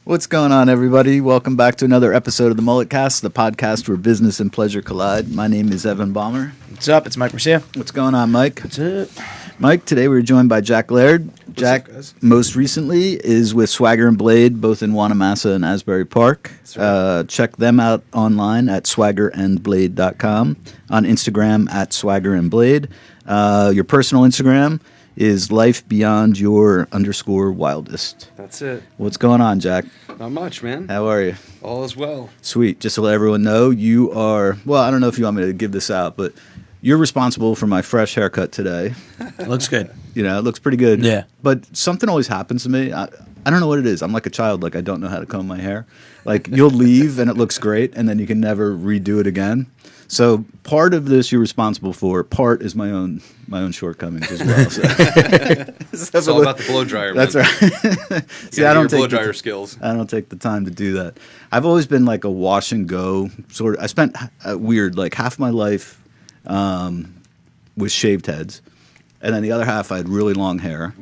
What's going on, everybody? Welcome back to another episode of the MulletCast, the podcast where business and pleasure collide. My name is Evan Balmer. What's up? It's Mike Mercia. What's going on, Mike? What's up? Mike, today we're joined by Jack Laird. Jack, most recently, is with Swagger and Blade, both in Wanamassa and Asbury Park. Right. Check them out online at swaggerandblade.com, on Instagram at swaggerandblade. Your personal Instagram is life beyond your _wildest. That's it. What's going on, Jack? Not much, man. How are you? All is well. Sweet. Just to let everyone know, you are, well, I don't know if you want me to give this out, but you're responsible for my fresh haircut today. Looks good. You know, it looks pretty good. Yeah. But something always happens to me. I don't know what it is. I'm like a child. Like, I don't know how to comb my hair. Like, you'll leave and it looks great, and then you can never redo it again. So part of this you're responsible for. Part is my own shortcomings as well. So. It's all about the blow dryer. That's man. Right. See, I don't take blow dryer skills. I don't take the time to do that. I've always been like a wash and go sort of. I spent like half my life with shaved heads, and then the other half I had really long hair,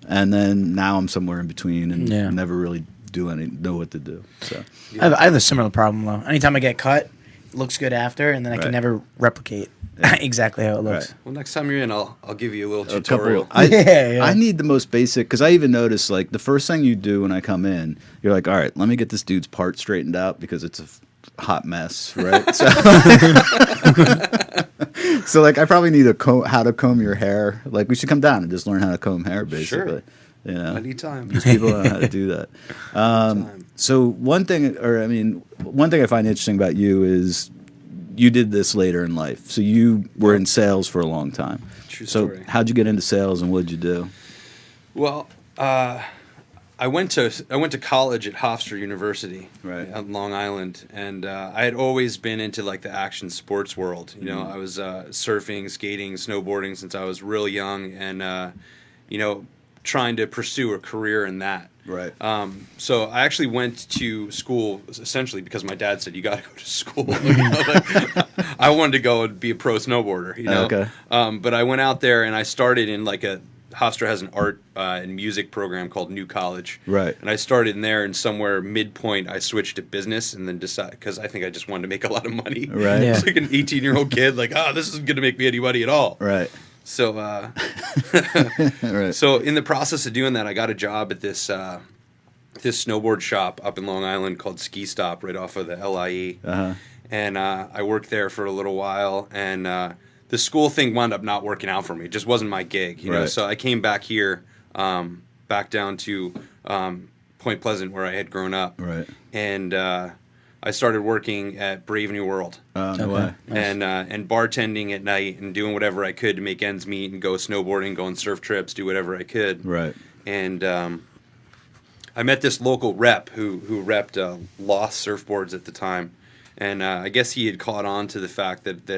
and then now I'm somewhere in between and never really know what to do. So I have a similar problem though. Anytime I get cut, it looks good after, and then I can never replicate exactly how it looks. Right. Well, next time you're in, I'll give you a little tutorial. I need the most basic, because I even notice like the first thing you do when I come in, you're like, all right, let me get this dude's part straightened out because it's a hot mess, right? So like I probably need how to comb your hair. Like we should come down and just learn how to comb hair, basically. Sure. You know, I need time. because people don't know how to do that. So one thing I find interesting about you is you did this later in life. So you were in sales for a long time. True story. So how'd you get into sales and what'd you do? Well, I went to college at Hofstra University, right, on Long Island, and I had always been into like the action sports world. You know, I was surfing, skating, snowboarding since I was real young, and trying to pursue a career in that. Right. So I actually went to school essentially because my dad said you got to go to school. I wanted to go and be a pro snowboarder. Okay. But I went out there and I started in like Hofstra has an art and music program called New College. Right. And I started in there, and somewhere midpoint I switched to business, and then decided, because I think I just wanted to make a lot of money. Right. Yeah. It's like an 18-year-old kid, like, this isn't going to make me any money at all. Right. So, right. So in the process of doing that, I got a job at this snowboard shop up in Long Island called Ski Stop, right off of the LIE. Uh-huh. And I worked there for a little while, and the school thing wound up not working out for me. It just wasn't my gig, you know. So I came back here, back down to Point Pleasant, where I had grown up. Right. And I started working at Brave New World. No way. And bartending at night and doing whatever I could to make ends meet and go snowboarding, go on surf trips, do whatever I could. Right. And I met this local rep who repped Lost surfboards at the time. And I guess he had caught on to the fact that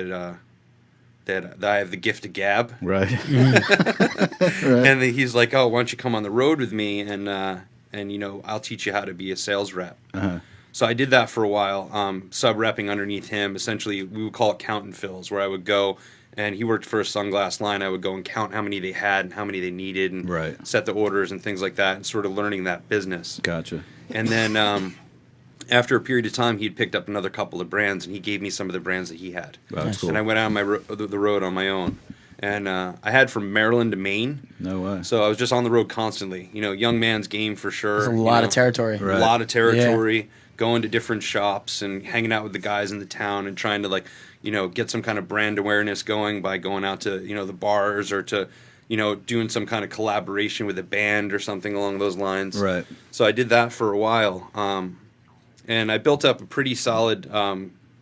I have the gift of gab. Right. Right. And he's like, "Oh, why don't you come on the road with me and I'll teach you how to be a sales rep." Uh-huh. So I did that for a while, sub-repping underneath him. Essentially, we would call it count and fills, where I would go, and he worked for a sunglass line. I would go and count how many they had and how many they needed, and set the orders and things like that, and sort of learning that business. Gotcha. And then after a period of time, he'd picked up another couple of brands, and he gave me some of the brands that he had. That's cool. And I went out on the road on my own. And I had from Maryland to Maine. No way. So I was just on the road constantly. You know, young man's game for sure. There's a lot of territory. Right. A lot of territory. Going to different shops and hanging out with the guys in the town and trying to get some kind of brand awareness going by going out to, the bars or to, doing some kind of collaboration with a band or something along those lines. Right. So I did that for a while. And I built up a pretty solid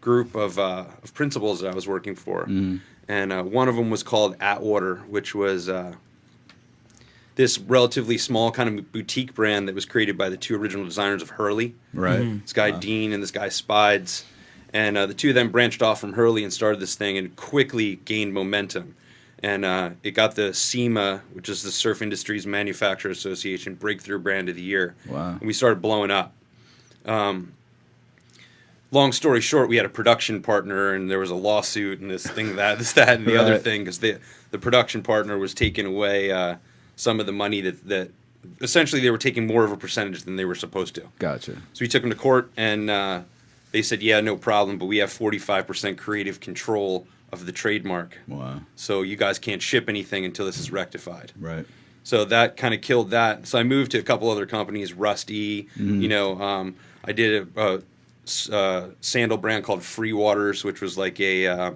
group of principals that I was working for. Mm. And one of them was called Atwater, which was this relatively small kind of boutique brand that was created by the two original designers of Hurley. Right. Mm-hmm. This guy Dean and this guy Spides. And the two of them branched off from Hurley and started this thing and quickly gained momentum. And it got the SEMA, which is the Surf Industries Manufacturer Association, Breakthrough Brand of the Year. Wow. And we started blowing up. Long story short, we had a production partner, and there was a lawsuit, and this thing, that, and the other thing, because the production partner was taking away some of the money that essentially they were taking more of a percentage than they were supposed to. Gotcha. So we took them to court, and they said, yeah, no problem, but we have 45% creative control of the trademark. Wow. So you guys can't ship anything until this is rectified. Right. So that kind of killed that. So I moved to a couple other companies, Rusty. You know, I did a sandal brand called Free Waters, which was like a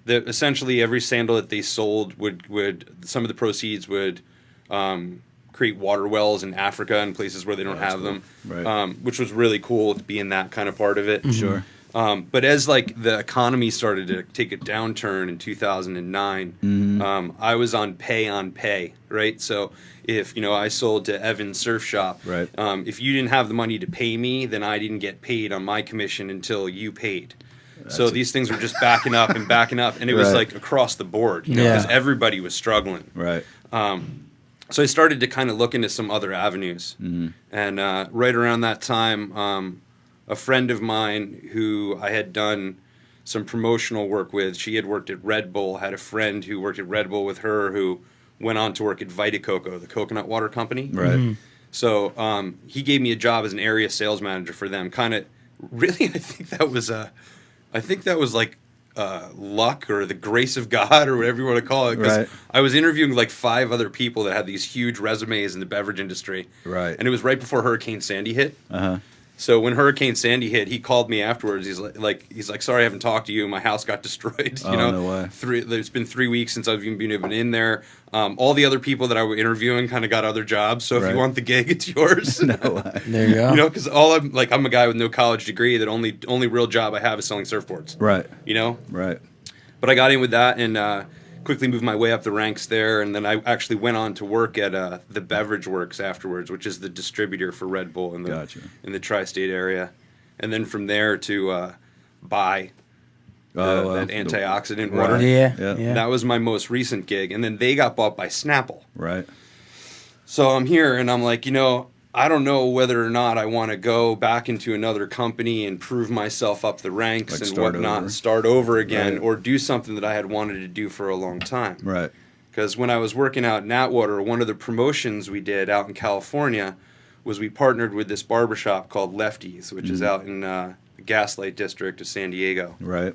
essentially every sandal that they sold would some of the proceeds would create water wells in Africa and places where they don't have them, right. Which was really cool to be in that kind of part of it. Sure. But as like the economy started to take a downturn in 2009, I was on pay, right? So if I sold to Evan's Surf Shop, right. If you didn't have the money to pay me, then I didn't get paid on my commission until you paid. So these things were just backing up, and it was like across the board, because everybody was struggling. Right. So I started to kind of look into some other avenues, and right around that time. A friend of mine who I had done some promotional work with, she had worked at Red Bull, had a friend who worked at Red Bull with her who went on to work at Vita Coco, the coconut water company. Right. So he gave me a job as an area sales manager for them. Kind of, really, I think that was like luck or the grace of God or whatever you want to call it. Because I was interviewing like 5 other people that had these huge resumes in the beverage industry. Right. And it was right before Hurricane Sandy hit. Uh-huh. So when Hurricane Sandy hit, he called me afterwards. He's like, sorry, I haven't talked to you. My house got destroyed. No way. There's been 3 weeks since I've even been in there. All the other people that I was interviewing kind of got other jobs. So if you want the gig, it's yours. No way. There you go. Because I'm a guy with no college degree. That only real job I have is selling surfboards. Right. Right. But I got in with that and quickly moved my way up the ranks there, and then I actually went on to work at the Beverage Works afterwards, which is the distributor for Red Bull in the tri-state area, and then from there to buy that antioxidant water. Yeah. That was my most recent gig, and then they got bought by Snapple. Right. So I'm here, and I'm like, I don't know whether or not I want to go back into another company and prove myself up the ranks and whatnot, start over again, or do something that I had wanted to do for a long time. Right. Because when I was working out in Atwater, one of the promotions we did out in California was we partnered with this barbershop called Lefty's, which is out in the Gaslight District of San Diego. Right.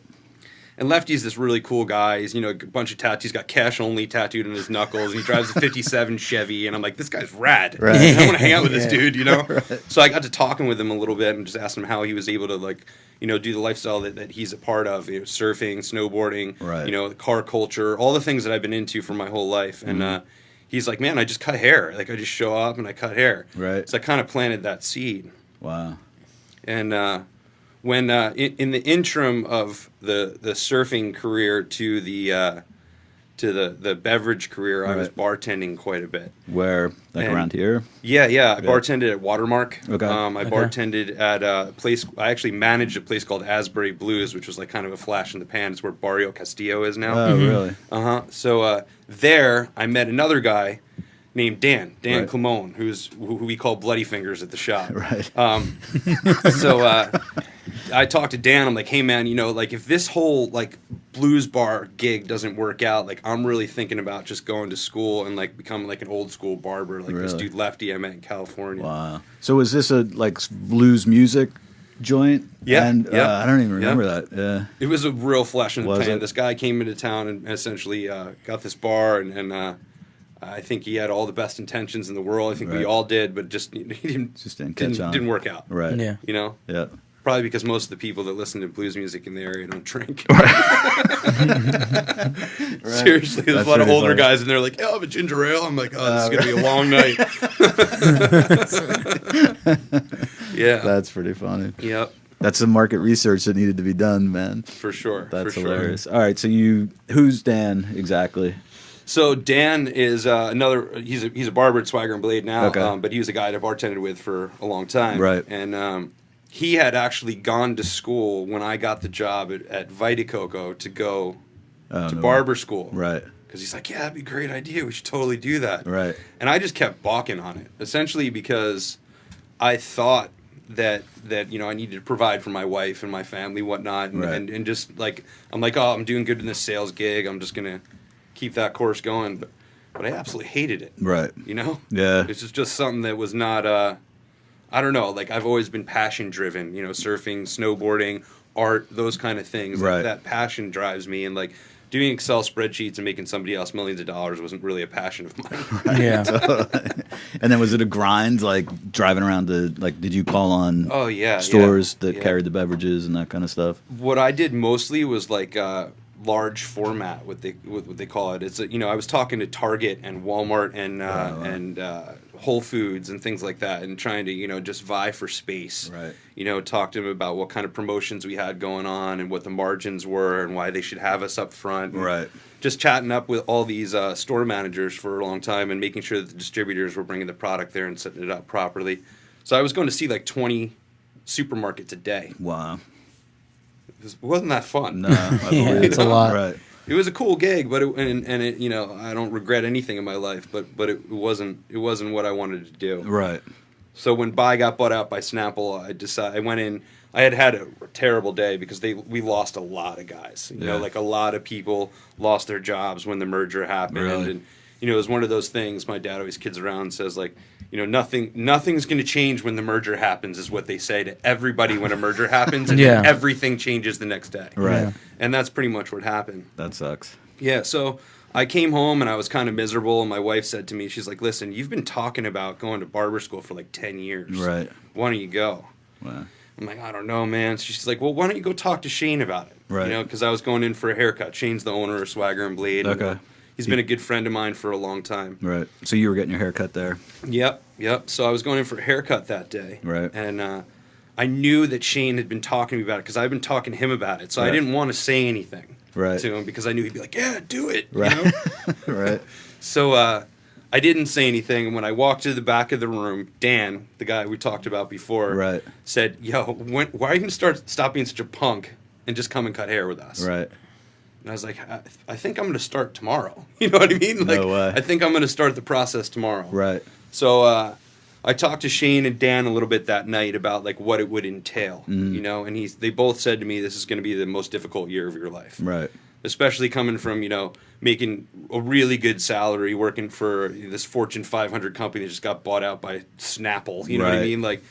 And Lefty's this really cool guy. He's, a bunch of tattoos. He's got cash only tattooed on his knuckles. And he drives a 57 Chevy. And I'm like, this guy's rad. Right. I want to hang out with this dude, Right. So I got to talking with him a little bit and just asked him how he was able to, do the lifestyle that he's a part of. Surfing, snowboarding, the car culture, all the things that I've been into for my whole life. And he's like, man, I just cut hair. Like, I just show up and I cut hair. Right. So I kind of planted that seed. Wow. And when in the interim of the surfing career to the beverage career, I was bartending quite a bit. Where, around here? Yeah. I bartended at Watermark. Okay. I bartended at a place. I actually managed a place called Asbury Blues, which was like kind of a flash in the pan. It's where Barrio Castillo is now. Oh, really? So there, I met another guy named Dan Right. Clemone, who we call Bloody Fingers at the shop. Right. So I talked to Dan. I'm like, hey man, if this whole blues bar gig doesn't work out, I'm really thinking about just going to school and becoming an old school barber, this dude Lefty I met in California. Wow. So was this a blues music joint? Yeah. And I don't even remember that. Yeah. It was a real flash in the Was pan. it? This guy came into town and essentially got this bar and I think he had all the best intentions in the world. I think we all did, but just he didn't work out. Right. Yeah. Yeah. Probably because most of the people that listen to blues music in the area don't drink. Seriously, there's That's a lot of pretty older funny. guys, and they're like, "Oh, I have a ginger ale." I'm like, "Oh, this is gonna be a long night." Yeah, That's pretty funny. yep, That's some market research that needed to be done, man. for sure. That's for sure. hilarious. All right, so who's Dan exactly? So Dan is He's a barber at Swagger and Blade now, Okay. but he was a guy that I bartended with for a long time, Right. And he had actually gone to school when I got the job at Vita Coco to go to barber school, Right. Because he's like, yeah, that'd be a great idea. We should totally do that, Right. And I just kept balking on it, essentially because I thought that I needed to provide for my wife and my family, whatnot, and, Right. and just I'm like, oh, I'm doing good in this sales gig. I'm just gonna keep that course going. but I absolutely hated it. Right. You know? Yeah. It's just something that was not, I don't know, like I've always been passion driven, you know, surfing, snowboarding, art, those kind of things. Right. That passion drives me. And like doing Excel spreadsheets and making somebody else millions of dollars wasn't really a passion of mine. Yeah. And then was it a grind, like driving around did you call on Oh, yeah. stores that yeah. carried the beverages and that kind of stuff? What I did mostly was like large format, what they call it. It's I was talking to Target and Walmart and Whole Foods and things like that, and trying to just vie for space. Right. Talk to them about what kind of promotions we had going on and what the margins were and why they should have us up front. And Right. just chatting up with all these store managers for a long time and making sure that the distributors were bringing the product there and setting it up properly. So I was going to see like 20 supermarkets a day. Wow. It wasn't that fun. No, I believe it's a lot. Right. It was a cool gig, but I don't regret anything in my life, but it wasn't what I wanted to do. Right. So when Buy got bought out by Snapple, I went in. I had a terrible day because we lost a lot of guys. Like a lot of people lost their jobs when the merger happened. Really? And it was one of those things. My dad always kids around and says like, nothing's going to change when the merger happens, is what they say to everybody when a merger happens, and then everything changes the next day. Right. Yeah. And that's pretty much what happened. That sucks. Yeah, so I came home and I was kind of miserable, and my wife said to me, she's like, listen, you've been talking about going to barber school for like 10 years. Right. Why don't you go? Wow. I'm like, I don't know, man. So she's like, well, why don't you go talk to Shane about it? Right. Because I was going in for a haircut. Shane's the owner of Swagger and Blade. Okay. And, he's been a good friend of mine for a long time. Right. So you were getting your hair cut there. Yep. So I was going in for a haircut that day. Right. And I knew that Shane had been talking to me about it because I've been talking to him about it. So I Right. didn't want to say anything Right. to him because I knew he'd be like, yeah, do it. Right. Right. So I didn't say anything. And when I walked to the back of the room, Dan, the guy we talked about before, Right. said, yo, why are you going to stop being such a punk and just come and cut hair with us? Right. And I was like, I think I'm going to start tomorrow. You know what I mean? Like, No way. I think I'm going to start the process tomorrow. Right. So I talked to Shane and Dan a little bit that night about like what it would entail, and they both said to me, this is going to be the most difficult year of your life. Right. Especially coming from, making a really good salary, working for this Fortune 500 company that just got bought out by Snapple. You know what I Right. mean? Like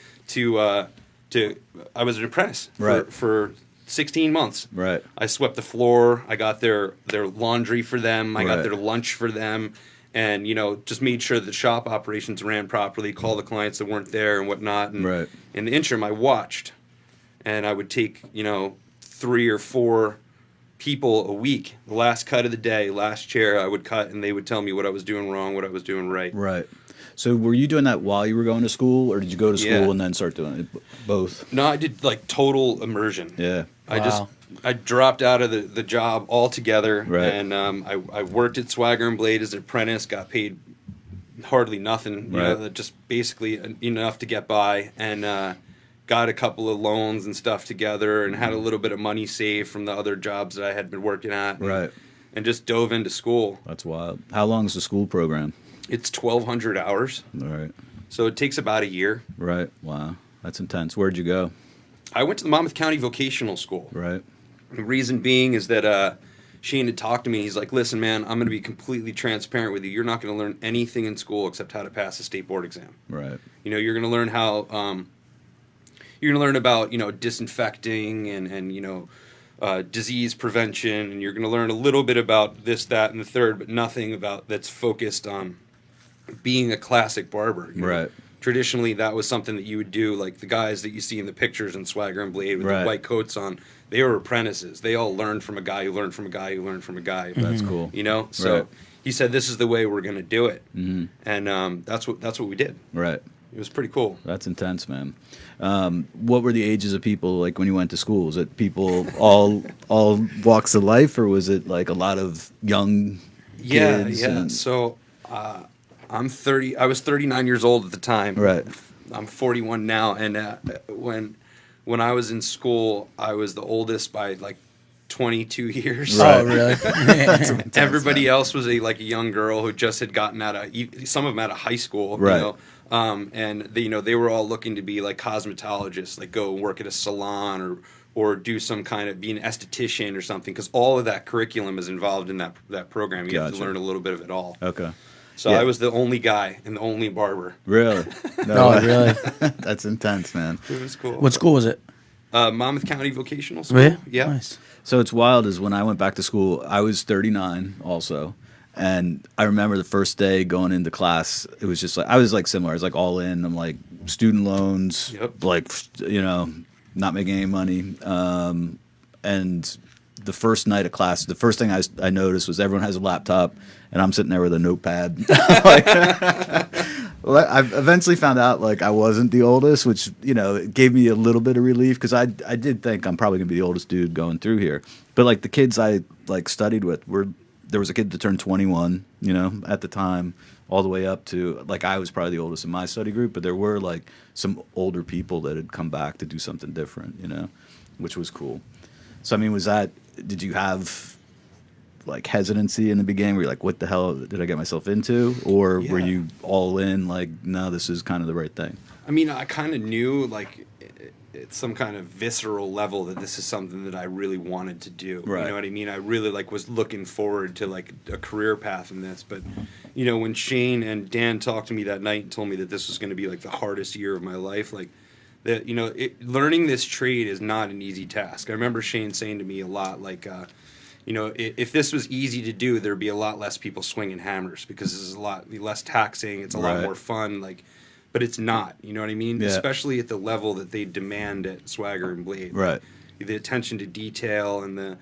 I was an apprentice Right. for 16 months. Right. I swept the floor. I got their laundry for them. I got Right. their lunch for them. And, just made sure the shop operations ran properly, call the clients that weren't there and whatnot. And Right. in the interim, I watched. And I would take, 3 or 4 people a week. The last cut of the day, last chair, I would cut, and they would tell me what I was doing wrong, what I was doing right. Right. So were you doing that while you were going to school, or did you go to school Yeah. and then start doing it? Both. No, I did like total immersion. Yeah. Wow. I dropped out of the job altogether, Right. and I worked at Swagger and Blade as an apprentice, got paid hardly nothing, Right. just basically enough to get by, and got a couple of loans and stuff together, and had a little bit of money saved from the other jobs that I had been working at, Right. and just dove into school. That's wild. How long is the school program? It's 1,200 hours, All right. so it takes about a year. Right. Wow. That's intense. Where'd you go? I went to the Monmouth County Vocational School. Right. The reason being is that Shane had talked to me. He's like, listen, man, I'm going to be completely transparent with you. You're not going to learn anything in school except how to pass a state board exam. Right. You're going to learn how, you're going to learn about, disinfecting and disease prevention. And you're going to learn a little bit about this, that, and the third, but nothing about that's focused on being a classic barber. Right. Traditionally, that was something that you would do, like the guys that you see in the pictures in Swagger and Blade with Right. the white coats on. They were apprentices. They all learned from a guy who learned from a guy who learned from a guy. That's cool. So Right. he said, "This is the way we're going to do it," Mhm. and that's what we did. Right. It was pretty cool. That's intense, man. What were the ages of people like when you went to school? Was it people all walks of life, or was it like a lot of young kids? Yeah. and- So I'm 30. I was 39 years old at the time. Right. I'm 41 now, and when I was in school, I was the oldest by like 22 years. Right. Oh, really? Everybody else was a young girl who just had gotten out of, some of them out of high school, Right. you know. And they were all looking to be like cosmetologists, like go and work at a salon or do some kind of be an esthetician or something, because all of that curriculum is involved in that program. You have to Gotcha. learn a little bit of it all. Okay. So Yeah. I was the only guy and the only barber. Really? No, really. That's intense, man. It was cool. What school was it? Monmouth County Vocational School. Really? Yeah. Nice. So it's wild is when I went back to school, I was 39 also. And I remember the first day going into class, it was just like, I was like similar. I was like all in. I'm like student loans, Yep. like, not making any money. And the first night of class, the first thing I noticed was everyone has a laptop and I'm sitting there with a notepad. Well, I eventually found out like I wasn't the oldest, which it gave me a little bit of relief because I did think I'm probably gonna be the oldest dude going through here. But like the kids I like studied with there was a kid that turned 21, at the time, all the way up to like I was probably the oldest in my study group, but there were like some older people that had come back to do something different, which was cool. So I mean, did you have like hesitancy in the beginning? Were you like, what the hell did I get myself into? Or were you all in like, no, this is kind of the right thing? I mean, I kind of knew like at some kind of visceral level that this is something that I really wanted to do. Right. You know what I mean? I really was looking forward to like a career path in this. But, when Shane and Dan talked to me that night and told me that this was going to be like the hardest year of my life, like that, learning this trade is not an easy task. I remember Shane saying to me a lot, like, if this was easy to do, there'd be a lot less people swinging hammers because this is a lot less taxing. It's a lot more fun. But it's not. You know what I mean? Yeah. Especially at the level that they demand at Swagger and Blade. Right. The attention to detail and the,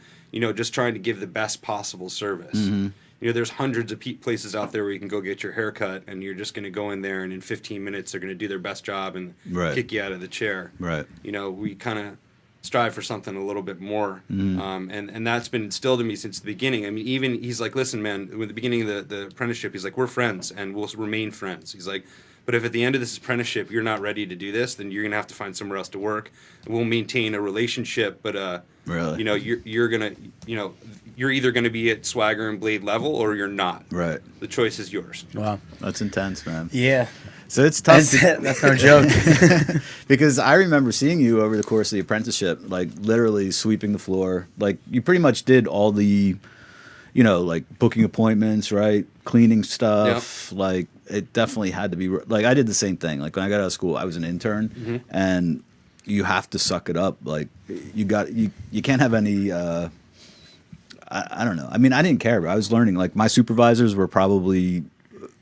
just trying to give the best possible service. Mm-hmm. There's hundreds of places out there where you can go get your hair cut, and you're just going to go in there, and in 15 minutes they're going to do their best job and kick you out of the chair. Right. We kind of strive for something a little bit more. And that's been instilled in me since the beginning. I mean, even he's like, listen, man, with the beginning of the apprenticeship, he's like, we're friends and we'll remain friends. He's like, but if at the end of this apprenticeship you're not ready to do this, then you're going to have to find somewhere else to work. We'll maintain a relationship, but really, you're going to, you're either going to be at Swagger and Blade level or you're not. Right. The choice is yours. Wow. That's intense, man. Yeah. So it's tough. That's no joke. Because I remember seeing you over the course of the apprenticeship, like literally sweeping the floor. Like you pretty much did all the, like booking appointments, right? Cleaning stuff. Yep. Like it definitely had to be like I did the same thing. Like when I got out of school, I was an intern, and you have to suck it up. Like you can't have any. I don't know. I mean, I didn't care, but I was learning. Like my supervisors were probably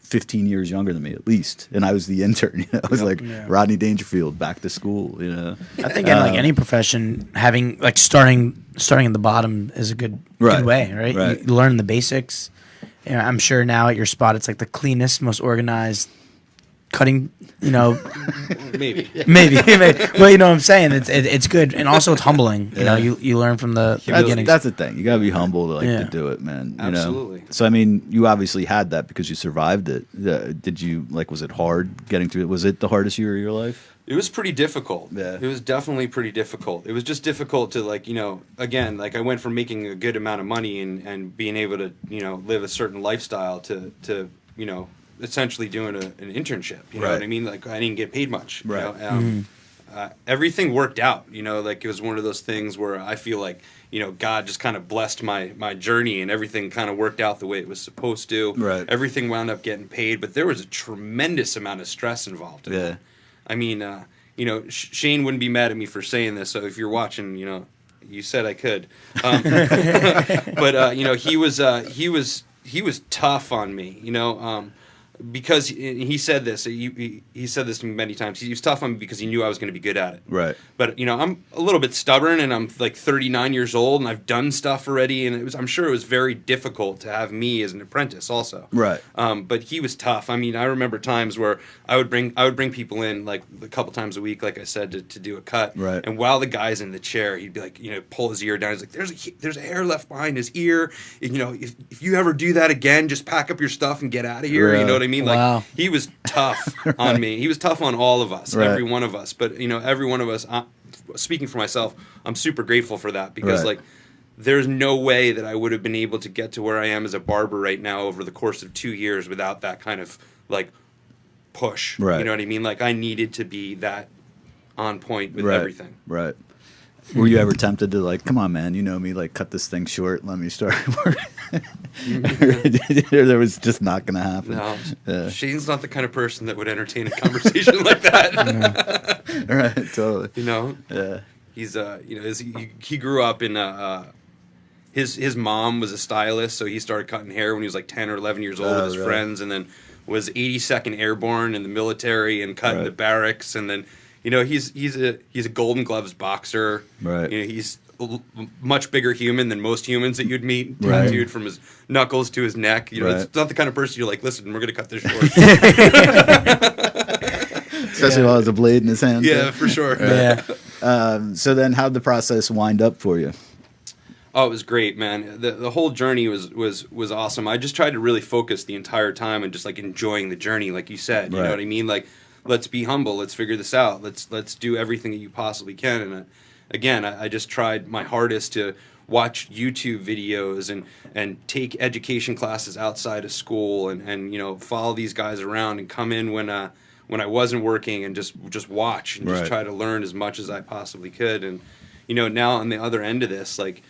15 years younger than me at least, and I was the intern. I was like Rodney Dangerfield back to school. I think in like any profession, having like starting at the bottom is a good way, right? Right. You learn the basics. I'm sure now at your spot, it's like the cleanest, most organized cutting. Maybe. maybe. Well, you know what I'm saying. It's good, and also it's humbling. You learn from the beginning. That's the thing. You gotta be humble to do it, man. Absolutely. So I mean, you obviously had that because you survived it. Did you was it hard getting through it? Was it the hardest year of your life? It was pretty difficult. Yeah. It was definitely pretty difficult. It was just difficult to again, I went from making a good amount of money and being able to, live a certain lifestyle to essentially doing an internship. You know what I mean? Like I didn't get paid much. Right. Everything worked out. Like it was one of those things where I feel like, God just kind of blessed my journey and everything kind of worked out the way it was supposed to. Right. Everything wound up getting paid, but there was a tremendous amount of stress involved in that. I mean, Shane wouldn't be mad at me for saying this. So if you're watching, you said I could, but he was tough on me, because he said this. He said this to me many times. He was tough on me because he knew I was going to be good at it. Right. But I'm a little bit stubborn, and I'm like 39 years old, and I've done stuff already, and I'm sure it was very difficult to have me as an apprentice also. Right. But he was tough. I mean, I remember times where I would bring people in like a couple times a week, like I said, to do a cut. Right. And while the guy's in the chair, he'd be like, pull his ear down. He's like, there's a hair left behind his ear. If you ever do that again, just pack up your stuff and get out of here. Right. You know what I mean? Wow. Like he was tough on me. He was tough on all of us, every one of us. But every one of us. Speaking for myself, I'm super grateful for that because there's no way that I would have been able to get to where I am as a barber right now over the course of 2 years without that kind of like push. Right. You know what I mean? Like I needed to be that on point with Right. everything. Right. Were you ever tempted to like, come on, man, you know me, like cut this thing short, let me start working? Or there was just not going to happen. No, Yeah. Shane's not the kind of person that would entertain a conversation like that. Right, totally. You know, Yeah. he's he grew up in his mom was a stylist, so he started cutting hair when he was like 10 or 11 years old with his right. friends, and then was 82nd Airborne in the military and cut in the barracks, and then he's a Golden Gloves boxer. Right. He's a much bigger human than most humans that you'd meet, Right. tattooed from his knuckles to his neck. Right. It's not the kind of person you're like, listen, we're gonna cut this short. Especially while there's a blade in his hand. Yeah, for sure. Yeah. So then how'd the process wind up for you? Oh, it was great, man. The whole journey was awesome. I just tried to really focus the entire time and just like enjoying the journey, like you said. You Right. know what I mean? Like, let's be humble. Let's figure this out. Let's do everything that you possibly can. And again, I just tried my hardest to watch YouTube videos and take education classes outside of school and follow these guys around and come in when I wasn't working and just watch and just Right. try to learn as much as I possibly could. And now on the other end of this, like,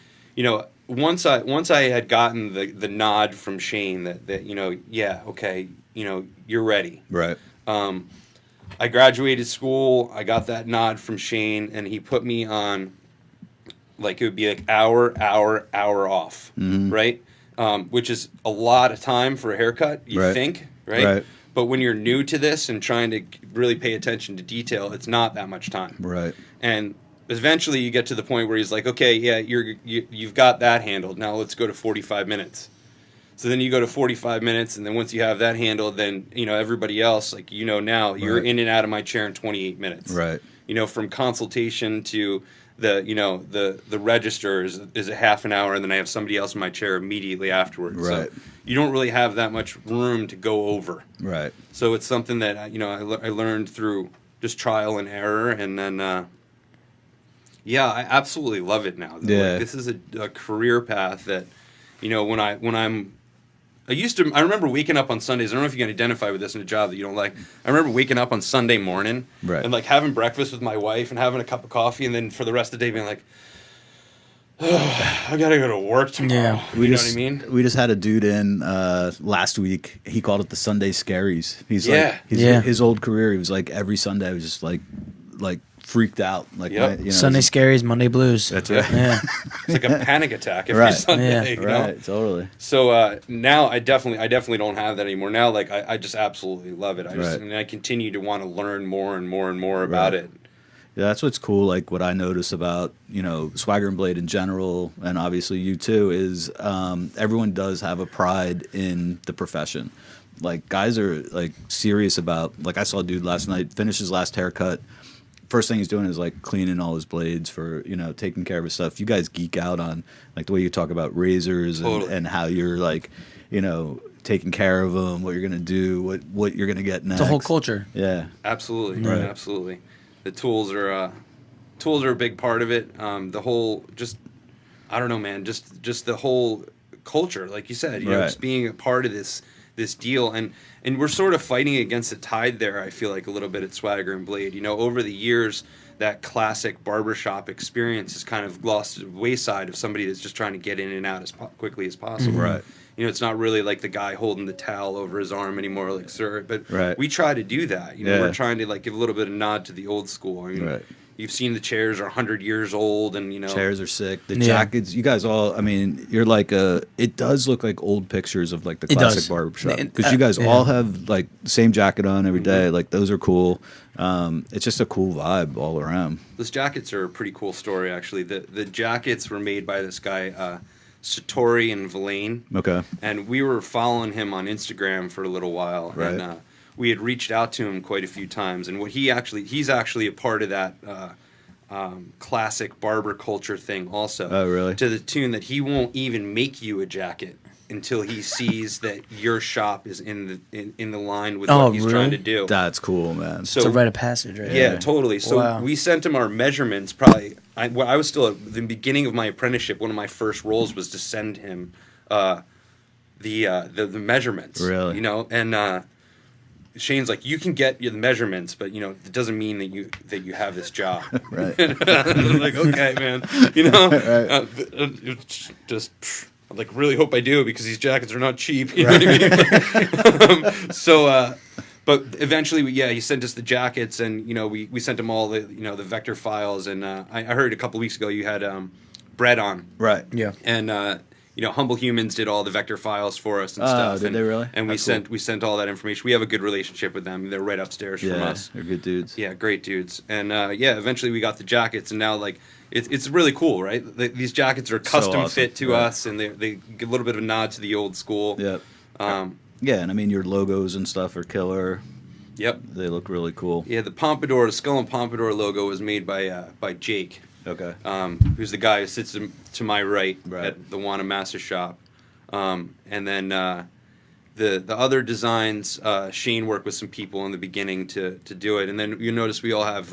once I had gotten the nod from Shane that yeah, okay, you're ready. Right. I graduated school. I got that nod from Shane, and he put me on, like, it would be like hour off, right? Which is a lot of time for a haircut, you Right. think, right? Right. But when you're new to this and trying to really pay attention to detail, it's not that much time. Right. And eventually you get to the point where he's like, okay, yeah, you've got that handled. Now let's go to 45 minutes. So then you go to 45 minutes, and then once you have that handled, then everybody else, like now you're Right. in and out of my chair in 28 minutes. Right. From consultation to the register is a half an hour, and then I have somebody else in my chair immediately afterwards. Right. So you don't really have that much room to go over. Right. So it's something that I learned through just trial and error, and then yeah, I absolutely love it now. Yeah. Like, this is a career path that I remember waking up on Sundays. I don't know if you can identify with this in a job that you don't like. I remember waking up on Sunday morning Right. and like having breakfast with my wife and having a cup of coffee, and then for the rest of the day being like, I gotta go to work tomorrow. Yeah. You know what I mean? We just had a dude in last week. He called it the Sunday Scaries. He's Yeah. like his old career. He was like every Sunday was just like freaked out. Like Yep. Sunday scaries, Monday blues. That's right. Yeah. It's like a panic attack every Right. Sunday. Yeah. You know? Right. Totally. So now I definitely don't have that anymore. Now, like I just absolutely love it. Right. I continue to want to learn more and more and more about Right. it. Yeah, that's what's cool. Like what I notice about Swagger and Blade in general, and obviously you too, is everyone does have a pride in the profession. Like guys are like serious about. Like I saw a dude last night finish his last haircut. First thing he's doing is like cleaning all his blades for taking care of his stuff. You guys geek out on like the way you talk about razors Totally. and how you're like taking care of them, what you're gonna do, what you're gonna get next. It's a whole culture. Yeah. Absolutely, Right. absolutely. The tools are a big part of it. The whole I don't know, man. Just the whole culture, like you said, Right. just being a part of this deal, and we're sort of fighting against the tide there. I feel like a little bit at Swagger and Blade. Over the years, that classic barbershop experience has kind of lost the wayside of somebody that's just trying to get in and out as quickly as possible. Right. It's not really like the guy holding the towel over his arm anymore, like sir. But Right. we try to do that. Yeah. We're trying to like give a little bit of nod to the old school. I mean, Right. you've seen the chairs are 100 years old, and Chairs are sick. The Yeah. jackets, you guys all. I mean, you're like it does look like old pictures of like the It classic does. barbershop And, because you guys yeah. all have like the same jacket on every Mm-hmm. day. Like those are cool. It's just a cool vibe all around. Those jackets are a pretty cool story, actually. The jackets were made by this guy, Satori and Villain. Okay. And we were following him on Instagram for a little while. Right. And we had reached out to him quite a few times. And he's actually a part of that classic barber culture thing also. Oh, really? To the tune that he won't even make you a jacket until he sees that your shop is in the line with what he's trying to do. That's cool, man. It's a rite of passage, right? Yeah, totally. So we sent him our measurements. Probably, I was still at the beginning of my apprenticeship. One of my first roles was to send him the measurements. Really? You know, and Shane's like, you can get the measurements, but you know, it doesn't mean that you have this job. Right. I'm like, okay, man. You know, it's just. I like really hope I do because these jackets are not cheap. You know what I mean? But eventually, he sent us the jackets, and you know, we sent him all the the vector files. And I heard a couple weeks ago you had Brett on, right? Yeah, and Humble Humans did all the vector files for us and stuff. Did they really? And we sent all that information. We have a good relationship with them. They're right upstairs from us. They're good dudes. Yeah, great dudes. And eventually we got the jackets, and now like. It's really cool, right? These jackets are custom fit to us, and they give a little bit of a nod to the old school. Yep. And I mean your logos and stuff are killer. Yep. They look really cool. Yeah, the Skull and Pompadour logo was made by Jake. Okay. Who's the guy who sits to my right at the Wanamassa shop, and then the other designs. Shane worked with some people in the beginning to do it, and then you notice we all have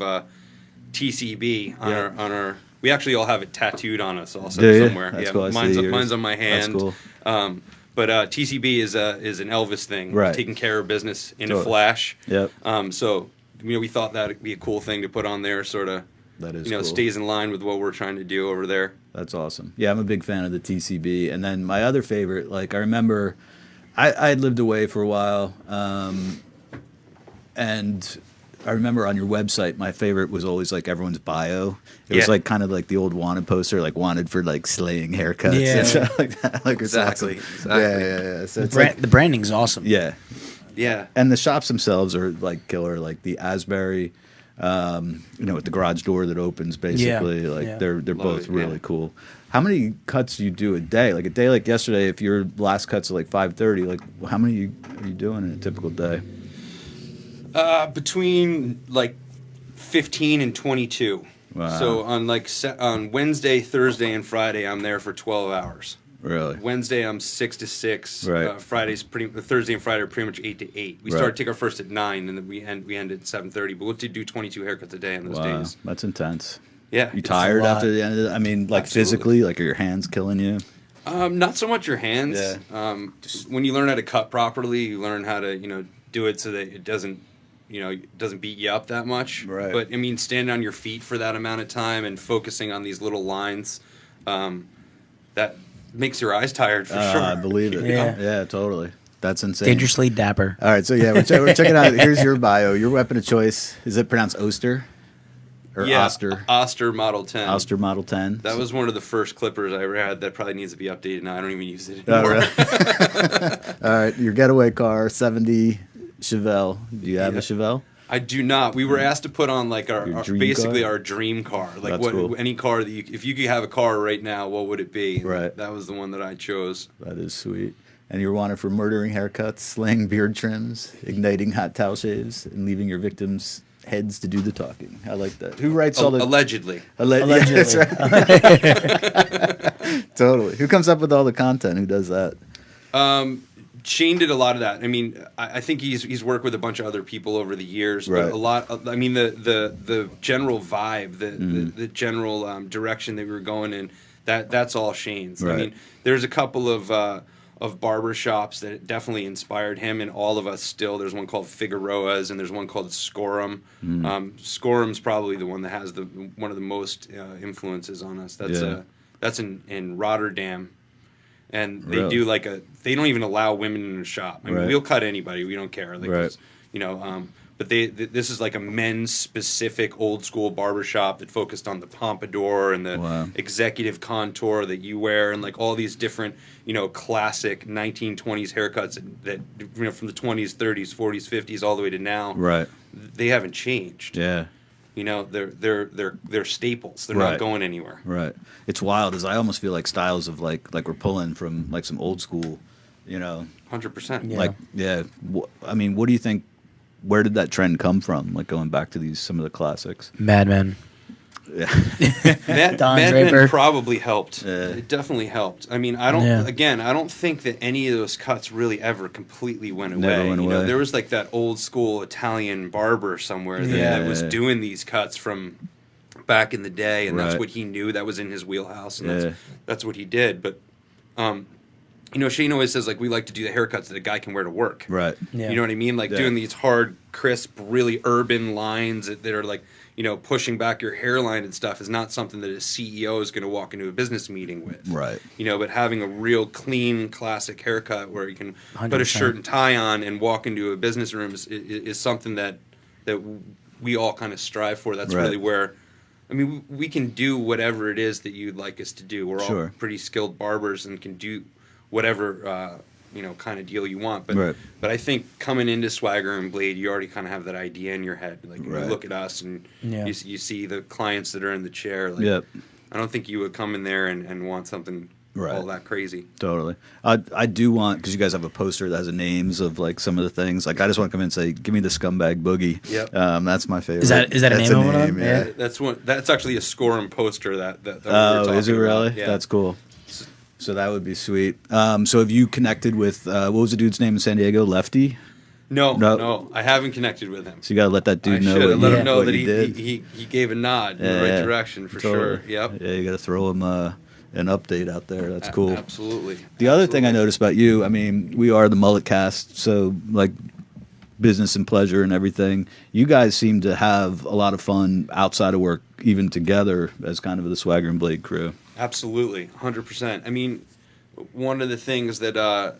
TCB on our. We actually all have it tattooed on us also somewhere. That's cool. Mine's on my hand. That's cool. But TCB is an Elvis thing, taking care of business in a flash. Yep. So we thought that'd be a cool thing to put on there, sort of. That is cool. Stays in line with what we're trying to do over there. That's awesome. Yeah, I'm a big fan of the TCB. And then my other favorite, like I remember, I had lived away for a while, and I remember on your website, my favorite was always like everyone's bio. It was like kind of like the old wanted poster, like wanted for like slaying haircuts and stuff like that. Like Exactly. Yeah. So the branding's awesome. Yeah. Yeah. And the shops themselves are like killer, like the Asbury, with the garage door that opens basically. They're both really cool. How many cuts do you do a day? Like a day like yesterday, if your last cut's at like 5:30, like how many are you doing in a typical day? Between like 15 and 22. Wow. So on Wednesday, Thursday, and Friday, I'm there for 12 hours. Really? Wednesday, I'm 6 to 6. Right. Thursday and Friday are pretty much 8 to 8. We take our first at 9, and then we end at 7:30. But we'll do 22 haircuts a day on those days. That's intense. Yeah. You tired after the end of it? I mean, like Absolutely. physically, like are your hands killing you? Not so much your hands. Yeah. When you learn how to cut properly, you learn how to do it so that it doesn't beat you up that much. Right. But I mean, standing on your feet for that amount of time and focusing on these little lines, that makes your eyes tired for sure. I believe it. Yeah, totally. That's insane. Dangerously dapper. All right, so we're checking out. Here's your bio. Your weapon of choice, is it pronounced Oster? Or Oster? Oster Model 10. Oster Model 10. That was one of the first clippers I ever had that probably needs to be updated now. I don't even use it Oh, anymore. really? All right, your getaway car, 70 Chevelle. Do you have a Chevelle? I do not. We were asked to put on like our dream our dream car. Like That's cool. Any car that if you could have a car right now, what would it be? And Right. that was the one that I chose. That is sweet. And you're wanted for murdering haircuts, slaying beard trims, igniting hot towel shaves, and leaving your victims' heads to do the talking. I like that. Who writes all the... Allegedly. Allegedly. Yeah, that's right. Totally. Who comes up with all the content? Who does that? Shane did a lot of that. I mean, I think he's worked with a bunch of other people over the years, Right. but a lot. I mean, the general vibe, the general direction that we were going in, that's all Shane's. Right. I mean, there's a couple of barber shops that definitely inspired him, and all of us still. There's one called Figueroa's, and there's one called Scorum. Scorum's probably the one that has one of the most influences on us. That's in Rotterdam. And they do they don't even allow women in the shop. I mean, we'll cut anybody. We don't care. Like, but this is like a men's specific old school barbershop that focused on the pompadour and the executive contour that you wear and like all these different, classic 1920s haircuts that from the 20s, 30s, 40s, 50s all the way to now. Right. They haven't changed. Yeah. They're staples. They're not going anywhere. Right. It's wild, as I almost feel like styles of like we're pulling from like some old school, 100%. Yeah. Like I mean, what do you think? Where did that trend come from? Like going back to some of the classics. Mad Men. Mad Don Men Draper. probably helped. It definitely helped. I mean, I don't think that any of those cuts really ever completely went away. Never went You know, away. there was like that old school Italian barber somewhere that was doing these cuts from back in the day, and that's what he knew. That was in his wheelhouse, and that's what he did. But you know, Shane always says, like, we like to do the haircuts that a guy can wear to work. Right. Yeah. You know what I mean? Like doing these hard, crisp, really urban lines that are like, you know, pushing back your hairline and stuff is not something that a CEO is going to walk into a business meeting with. Right. You know, but having a real clean, classic haircut where you can 100%. put a shirt and tie on and walk into a business room is something that we all kind of strive for. That's really where, I mean, we can do whatever it is that you'd like us to do. We're all pretty skilled barbers and can do whatever you know, kind of deal you want. But I think coming into Swagger and Blade, you already kind of have that idea in your head. Like you look at us and you see the clients that are in the chair. Like, I don't think you would come in there and want something all that crazy. Totally. I do want, because you guys have a poster that has the names of like some of the things. Like I just want to come in and say, give me the scumbag boogie. Yep. That's my favorite. Is that a That's name of one of them? Yeah. That's actually a Scorum poster that we were Oh, talking is it really? about. Yeah. That's cool. So that would be sweet. So have you connected with, what was the dude's name in San Diego? Lefty? No, I haven't connected with him. So you got to let that dude know. Let him know that did. he gave a nod in the right direction for sure. Yep. Yeah, you got to throw him an update out there. That's cool. Absolutely. The other thing I noticed about you, I mean, we are the MulletCast, so like business and pleasure and everything. You guys seem to have a lot of fun outside of work, even together as kind of the Swagger and Blade crew. Absolutely, 100%. I mean, one of the things that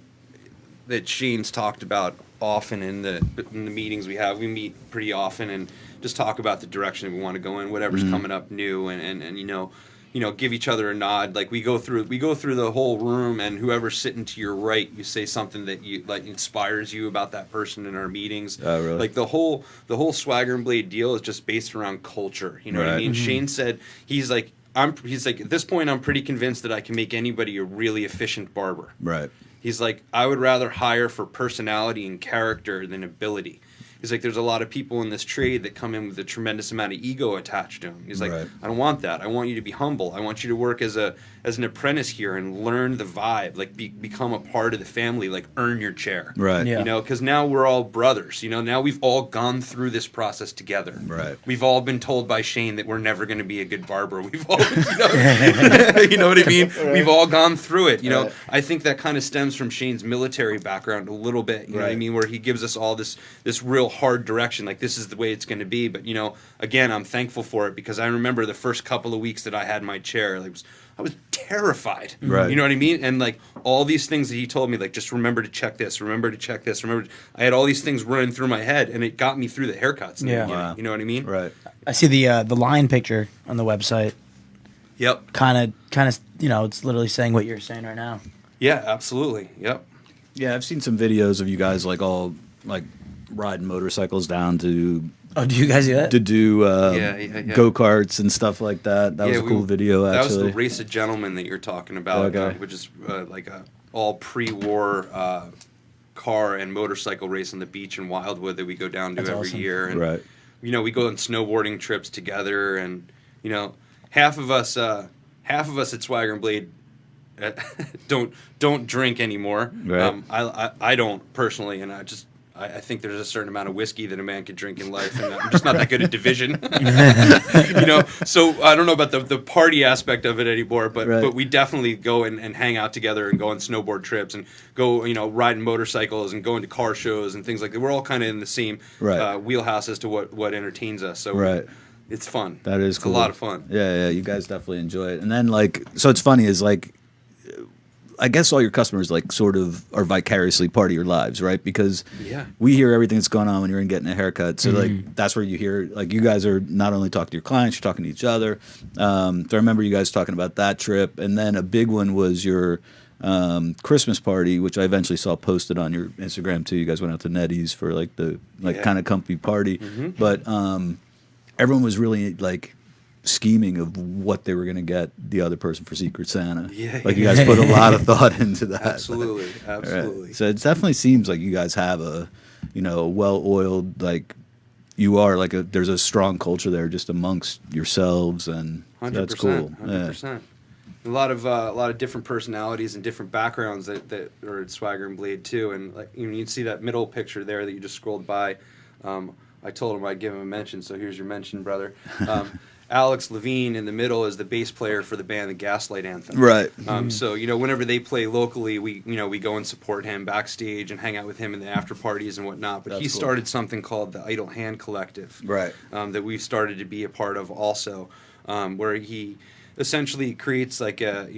Shane's talked about often in the meetings we have, we meet pretty often and just talk about the direction we want to go in, whatever's coming up new, and you know, give each other a nod. Like we go through the whole room, and whoever's sitting to your right, you say something that you like inspires you about that person in our meetings. Oh, really? Like the whole Swagger and Blade deal is just based around culture. You know what I mean? Shane said he's like at this point I'm pretty convinced that I can make anybody a really efficient barber. Right. He's like, I would rather hire for personality and character than ability. He's like, there's a lot of people in this trade that come in with a tremendous amount of ego attached to them. He's like, I don't want that. I want you to be humble. I want you to work as an apprentice here and learn the vibe, like become a part of the family, like earn your chair. Right. Yeah. You know, because now we're all brothers. You know, now we've all gone through this process together. Right. We've all been told by Shane that we're never going to be a good barber. We've all, you know what I mean? We've all gone through it. You know, I think that kind of stems from Shane's military background a little bit. You know what I mean? Where he gives us all this real hard direction, like this is the way it's going to be. But you know, again, I'm thankful for it because I remember the first couple of weeks that I had my chair, like I was terrified. Right. You know what I mean? And like all these things that he told me, like just remember to check this, remember to check this, remember. I had all these things running through my head, and it got me through the haircuts. In the beginning, Wow. You know what I mean? Right. I see the line picture on the website. Yep. Kind of, you know, it's literally saying what you're saying right now. Yeah, absolutely. Yep. Yeah, I've seen some videos of you guys like all like riding motorcycles down to Oh, do you guys do that? go-karts and stuff like that. That was a cool video, actually. That was the Race of Gentlemen that you're talking about, which is like a all pre-war car and motorcycle race on the beach in Wildwood that we go down to every year. And, you know, we go on snowboarding trips together, and you know, half of us at Swagger and Blade don't drink anymore. Right. I don't personally, and I think there's a certain amount of whiskey that a man could drink in life, and I'm just not that good at division. You know, so I don't know about the party aspect of it anymore, but we definitely go and hang out together and go on snowboard trips and go, you know, riding motorcycles and going to car shows and things like that. We're all kind of in the same wheelhouse as to what entertains us. So it's fun. That is cool. It's a lot of fun. Yeah, you guys definitely enjoy it. And then like, so it's funny is like, I guess all your customers like sort of are vicariously part of your lives, right? Because we hear everything that's going on when you're in getting a haircut. So like that's where you hear like you guys are not only talking to your clients, you're talking to each other. So I remember you guys talking about that trip, and then a big one was your Christmas party, which I eventually saw posted on your Instagram too. You guys went out to Nettie's for like the kind of comfy party, but everyone was really like scheming of what they were going to get the other person for Secret Santa. Like you guys put a lot of thought into that. Absolutely. So it definitely seems like you guys have a, you know, well-oiled like you are like there's a strong culture there just amongst yourselves, and 100%, that's cool. 100%. A lot of different personalities and different backgrounds that are at Swagger and Blade too, and like you'd see that middle picture there that you just scrolled by. I told him I'd give him a mention, so here's your mention, brother. Alex Levine in the middle is the bass player for the band, the Gaslight Anthem. Right. So whenever they play locally, we go and support him backstage and hang out with him in the after parties and whatnot. But he started something called the Idle Hand Collective, Right. That we've started to be a part of also, where he essentially creates like a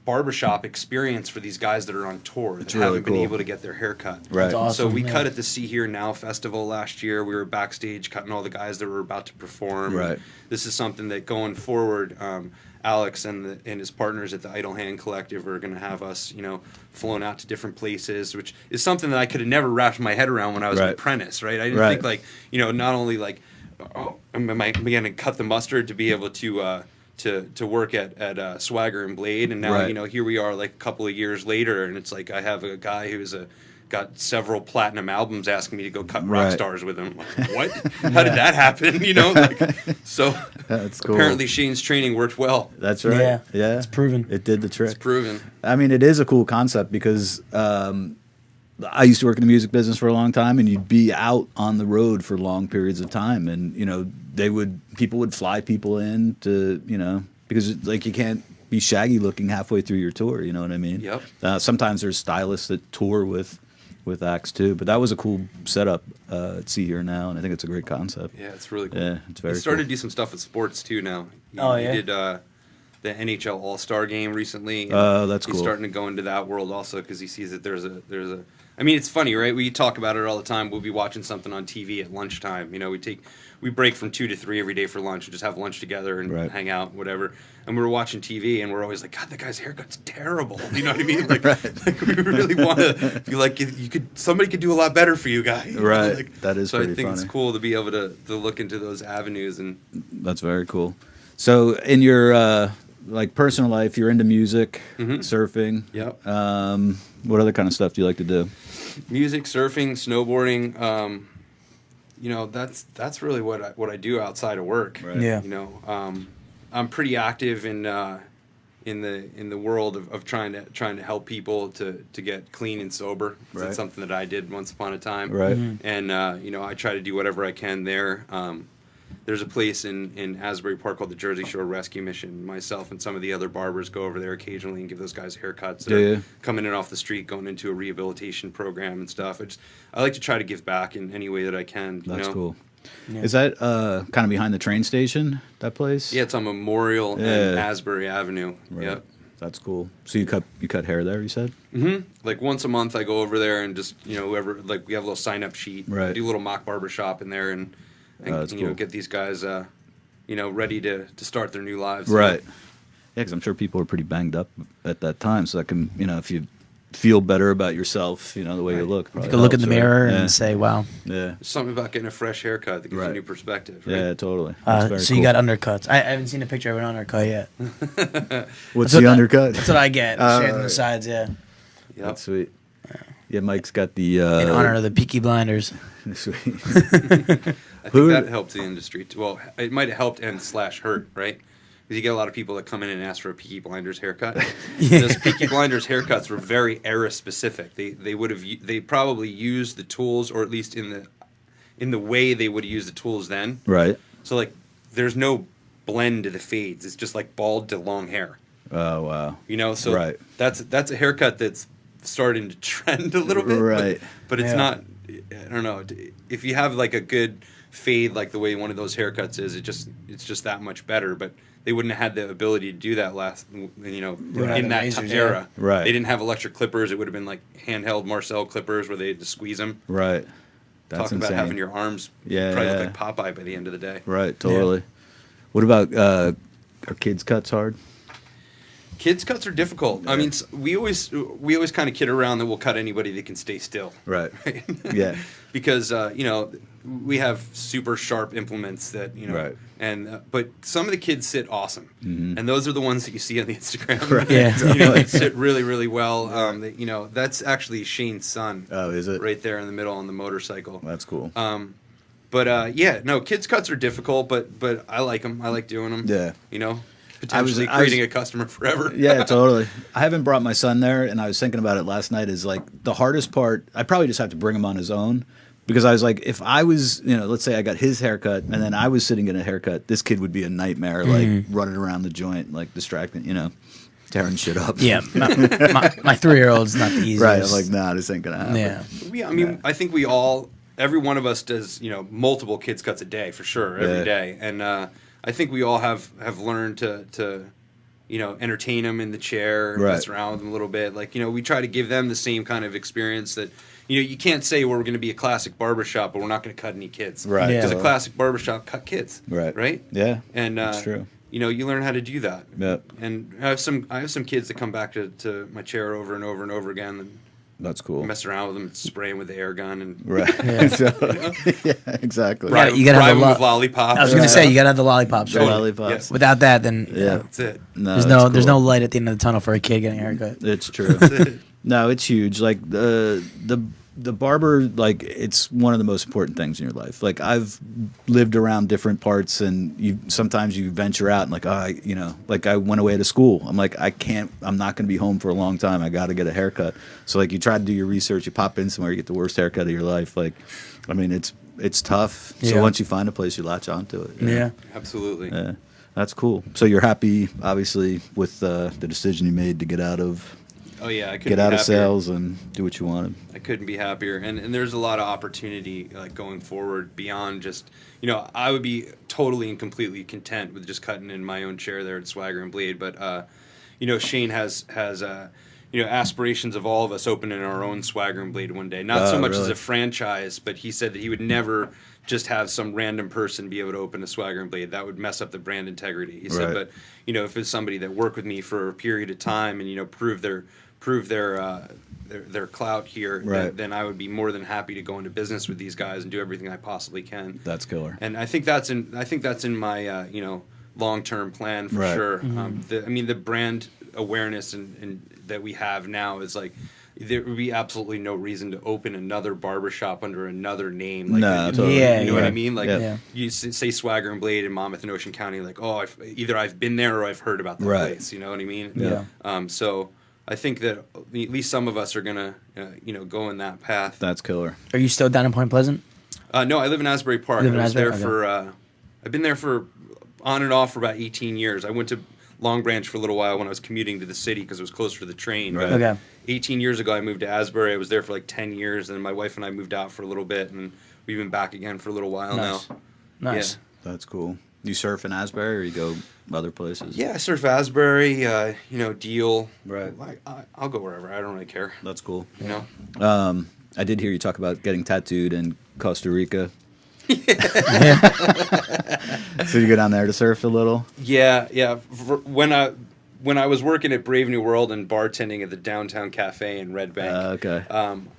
barbershop experience for these guys that are on tour that really haven't been cool. able to get their hair cut. Right. That's awesome. So we yeah. cut at the See Here Now festival last year. We were backstage cutting all the guys that were about to perform. Right. This is something that going forward, Alex and his partners at the Idle Hand Collective are going to have us, flown out to different places, which is something that I could have never wrapped my head around when I was an apprentice, right? I didn't think not only like, oh, am I going to cut the mustard to be able to work at Swagger and Blade, and now here we are like a couple of years later, and it's like I have a guy who's got several platinum albums asking me to go cut rock stars with him. Like, what? How did that happen? So that's cool. Apparently Shane's training worked well. That's right. Yeah, it's proven. It did the trick. It's proven. I mean, it is a cool concept because I used to work in the music business for a long time, and you'd be out on the road for long periods of time, and people would fly people in to because like you can't be shaggy looking halfway through your tour. You know what I mean? Yep. Sometimes there's stylists that tour with acts too, but that was a cool setup at See Here Now, and I think it's a great concept. Yeah, it's really cool. Yeah, it's very. He started cool. to do some stuff with sports too now. He did the NHL All-Star Game recently. Oh, that's he's cool. starting to go into that world also because he sees that there's a. I mean, it's funny, right? We talk about it all the time. We'll be watching something on TV at lunchtime. We break from 2 to 3 every day for lunch and just have lunch together and hang out, whatever. And we're watching TV and we're always like, God, that guy's haircut's terrible. You know what I mean? Like we really want to be like, somebody could do a lot better for you, guy. Right. That is so pretty I think funny. it's cool to be able to look into those avenues and. That's very cool. So in your personal life, you're into music, surfing. Yep. What other kind of stuff do you like to do? Music, surfing, snowboarding. That's really what I do outside of work. Right. Yeah. I'm pretty active in the world of trying to help people to get clean and sober. Right. That's something that I did once upon a time. Right. And I try to do whatever I can there. There's a place in Asbury Park called the Jersey Shore Rescue Mission. Myself and some of the other barbers go over there occasionally and give those guys haircuts. They're coming in off the street, going into a rehabilitation program and stuff. I like to try to give back in any way that I can. That's cool. Yeah. Is that kind of behind the train station, that place? Yeah, it's on Memorial and Asbury Avenue. Right. Yep. That's cool. So you cut hair there, you said? Mm-hmm. Like once a month I go over there and just, whoever, like we have a little sign-up sheet. Right. Do a little mock barber shop in there and cool. get these guys, ready to start their new lives. Right. Yeah, because I'm sure people are pretty banged up at that time. So that can, if you feel better about yourself, the way you look. You can look in the mirror and say, wow. Yeah. There's something about getting a fresh haircut that gives you a new perspective. Right? Yeah, totally. So you got undercuts. I haven't seen a picture of an undercut yet. What's the undercut? That's what I get. Shaved on the sides, yeah. Yep. That's sweet. Yeah, Mike's got the... In honor of the Peaky Blinders. Sweet. I think that helped the industry. Well, it might have helped and / hurt, right? Because you get a lot of people that come in and ask for a Peaky Blinders haircut. Those Peaky Blinders haircuts were very era specific. They probably used the tools, or at least in the way they would use the tools then. Right. So like, there's no blend to the fades. It's just like bald to long hair. Oh wow. So that's a haircut that's starting to trend a little bit. Right. But it's not. I don't know. If you have like a good fade, like the way one of those haircuts is, it's just that much better. But they wouldn't have had the ability to do that in that era. Right. They didn't have electric clippers. It would have been like handheld Marcel clippers where they had to squeeze them. Right. That's Talk about insane. having your arms probably look like Popeye by the end of the day. Right. Totally. What about are kids' cuts hard? Kids cuts are difficult. Yeah. I mean, we always kind of kid around that we'll cut anybody that can stay still. Right. Yeah. Because we have super sharp implements that Right. and but some of the kids sit awesome, and those are the ones that you see on the Instagram. Right. Yeah. They sit really really well. That's actually Shane's son. Oh, is it? Right there in the middle on the motorcycle. That's cool. Kids cuts are difficult, but I like them. I like doing them. Yeah. Potentially creating a customer forever. Yeah, totally. I haven't brought my son there, and I was thinking about it last night. Is like the hardest part. I probably just have to bring him on his own, because I was like, if I was, let's say I got his haircut, and then I was sitting in a haircut, this kid would be a nightmare, like running around the joint, like distracting, tearing shit up. Yeah, my 3-year-old's not the easiest. Right. I'm like, nah, this ain't gonna happen. Yeah. I think every one of us does, multiple kids cuts a day for sure, every day, and I think we all have learned to entertain them in the chair, and mess around with them a little bit. Like, we try to give them the same kind of experience that, you can't say we're going to be a classic barbershop, but we're not going to cut any kids. Right. Because Yeah. a classic barbershop cut kids. Right. Right? Yeah. And, that's true. You learn how to do that. Yep. And I have some kids that come back to my chair over and over and over again and That's cool. mess around with them, spray them with the air gun, and Right. Yeah. Yeah, exactly. Right. You gotta have bribe a them with lot. lollipops. I was gonna say you gotta have the lollipops. The Right? lollipops. Yes. Without that, then Yeah. That's it. No, there's that's no cool. light at the end of the tunnel for a kid getting a haircut. It's true. No, it's huge. Like the barber, like, it's one of the most important things in your life. Like, I've lived around different parts, and sometimes you venture out and like, like I went away to school. I'm like, I'm not going to be home for a long time. I got to get a haircut. So like, you try to do your research, you pop in somewhere, you get the worst haircut of your life. Like, I mean, it's tough. So Yeah. once you find a place, you latch onto it. Yeah. Absolutely. Yeah. That's cool. So you're happy, obviously, with the decision you made to get out of Oh yeah, I couldn't get be out of happier. sales and do what you wanted. I couldn't be happier, and there's a lot of opportunity like going forward beyond just I would be totally and completely content with just cutting in my own chair there at Swagger and Blade, but Shane has aspirations of all of us opening our own Swagger and Blade one day. Not so much as really? a franchise, but he said that he would never just have some random person be able to open a Swagger and Blade. That would mess up the brand integrity. He said, Right. but if it's somebody that worked with me for a period of time and prove their clout here, Right. then I would be more than happy to go into business with these guys and do everything I possibly can. That's killer. And I think that's in my long-term plan for Right. sure. The brand awareness and that we have now is like, there would be absolutely no reason to open another barbershop under another name. Like, No, totally. Yeah, you know what I yeah. mean? Like, Yeah. you say Swagger and Blade in Monmouth and Ocean County, like, either I've been there or I've heard about the Right. place. You know what I mean? Yeah. So I think that at least some of us are gonna, go in that path. That's killer. Are you still down in Point Pleasant? No, I live in Asbury Park. You live in I was there Asbury? for. I've been there for on and off for about 18 years. I went to Long Branch for a little while when I was commuting to the city because it was closer to the train. Right. But Okay. 18 years ago, I moved to Asbury. I was there for like 10 years, and my wife and I moved out for a little bit, and we've been back again for a little while Nice. now. Nice. That's cool. You surf in Asbury or you go other places? Yeah, I surf Asbury, Deal. Right. I'll go wherever. I don't really care. That's cool. You know. I did hear you talk about getting tattooed in Costa Rica. So you go down there to surf a little? Yeah. When I was working at Brave New World and bartending at the downtown cafe in Red Bank, Okay.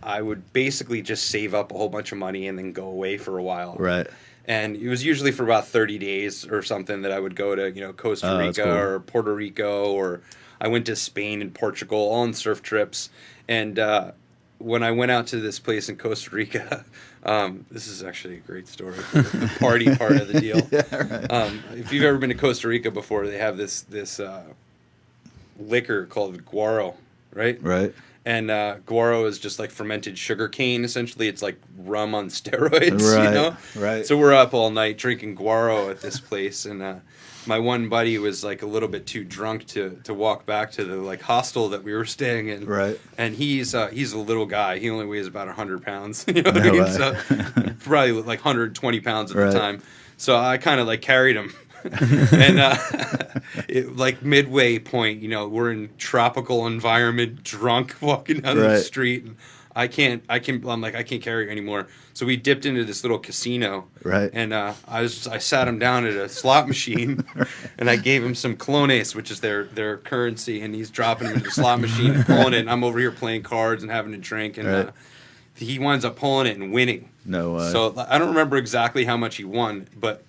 I would basically just save up a whole bunch of money and then go away for a while. Right. And it was usually for about 30 days or something that I would go to, Costa Oh, that's Rica cool. or Puerto Rico, or I went to Spain and Portugal, all on surf trips. And when I went out to this place in Costa Rica, this is actually a great story for the party part of the deal. Yeah, right. If you've ever been to Costa Rica before, they have this liquor called guaro, right? Right. And guaro is just like fermented sugar cane. Essentially, it's like rum on steroids, Right, right. So we're up all night drinking guaro at this place, and my one buddy was like a little bit too drunk to walk back to the like hostel that we were staying in. Right. And he's a little guy. He only weighs about 100 pounds. You know what I No mean? way. So probably like 120 pounds at Right. the time. So I kind of like carried him. And like midway point, we're in tropical environment, drunk, walking down the Right. street, and I'm like, I can't carry it anymore. So we dipped into this little casino. Right. And I sat him down at a slot machine, and I gave him some clones, which is their currency, and he's dropping them into the slot machine and pulling it. And I'm over here playing cards and having a drink, and Right. He winds up pulling it and winning. No way. So I don't remember exactly how much he won, but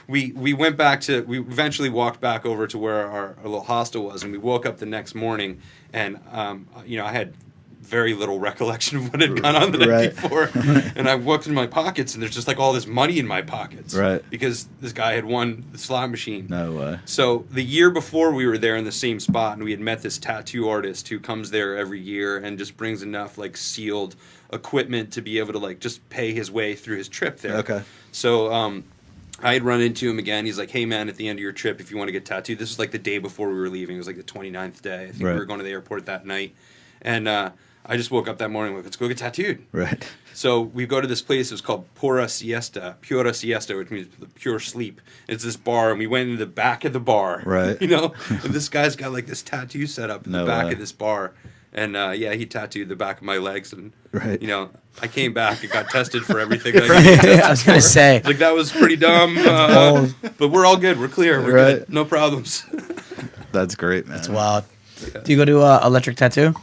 we eventually walked back over to where our little hostel was, and we woke up the next morning, and I had very little recollection of what had gone on the night Right. before. And I looked in my pockets, and there's just like all this money in my pockets. Right. Because this guy had won the slot machine. No way. So the year before, we were there in the same spot, and we had met this tattoo artist who comes there every year and just brings enough like sealed equipment to be able to like just pay his way through his trip there. Okay. So I had run into him again. He's like, hey, man, at the end of your trip, if you want to get tattooed. This was like the day before we were leaving. It was like the 29th day. I think Right. we were going to the airport that night. And I just woke up that morning like, let's go get tattooed. Right. So we go to this place. It was called Pura Siesta, which means pure sleep. It's this bar, and we went into the back of the bar. Right. And this guy's got like this tattoo set up in No the back way. of this bar. And he tattooed the back of my legs. And, Right. I came back and got tested for everything. That I got tested I was gonna for. say. Like, that was pretty dumb. But we're all good. We're clear. We're Right. good. No problems. That's great, man. It's wild. Do you go to Electric Tattoo?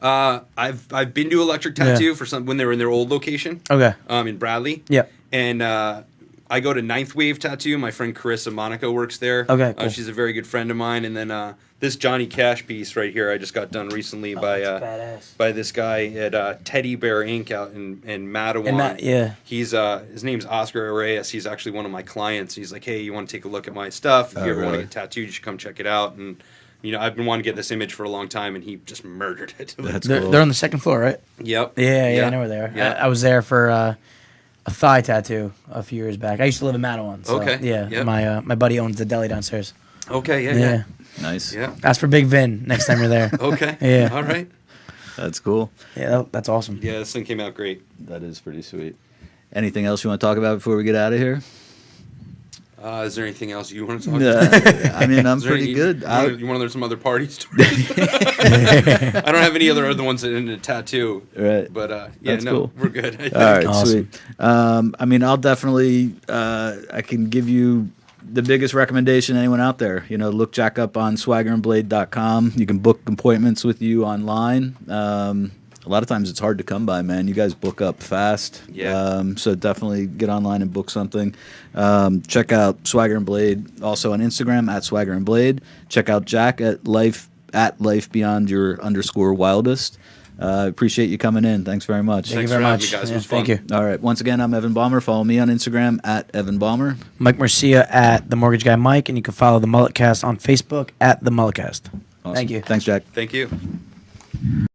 I've been to Electric Tattoo for when they were in their old location. Okay. In Bradley. Yep. And I go to Ninth Wave Tattoo. My friend Carissa Monaco works there. Okay, cool. She's a very good friend of mine. And then this Johnny Cash piece right here, I just got done recently by this guy at Teddy Bear Inc. out in Matawan. Yeah. He's his name's Oscar Arias. He's actually one of my clients. He's like, hey, you want to take a look at my stuff? If you ever want to really? get tattooed, you should come check it out. And I've been wanting to get this image for a long time, and he just murdered it. That's They're, cool. they're on the second floor, right? Yep. Yeah, I know where they are. Yeah. I was there for a thigh tattoo a few years back. I used to live in Matawan. So, Okay, Yeah. yep. My buddy owns the deli downstairs. Okay. Yeah. Yeah. Nice. Yeah. Ask for Big Vin next time you're there. Okay. Yeah. All right. That's cool. Yeah, that's awesome. Yeah, this thing came out great. That is pretty sweet. Anything else you want to talk about before we get out of here? Is there anything else you want to talk about? I mean, I'm Is there pretty good. You want to learn some other party stories? I don't have any other ones that ended in a tattoo. Right. But That's cool. we're good. I think. All right, Awesome. sweet. I mean, I'll definitely, I can give you the biggest recommendation anyone out there. Look Jack up on swaggerandblade.com. You can book appointments with you online. A lot of times it's hard to come by, man. You guys book up fast. Yeah. So definitely get online and book something. Check out Swagger and Blade also on Instagram at Swagger and Blade. Check out Jack at life beyond your _wildest. Appreciate you coming in. Thanks very much. Thank you Thanks very for having much. me, guys. It Yeah, was thank fun. you. All right. Once again, I'm Evan Balmer. Follow me on Instagram at Evan Balmer. Mike Marcia at the Mortgage Guy Mike, and you can follow the MulletCast on Facebook at the MulletCast. Awesome. Thank you. Thanks, Jack. Thank you.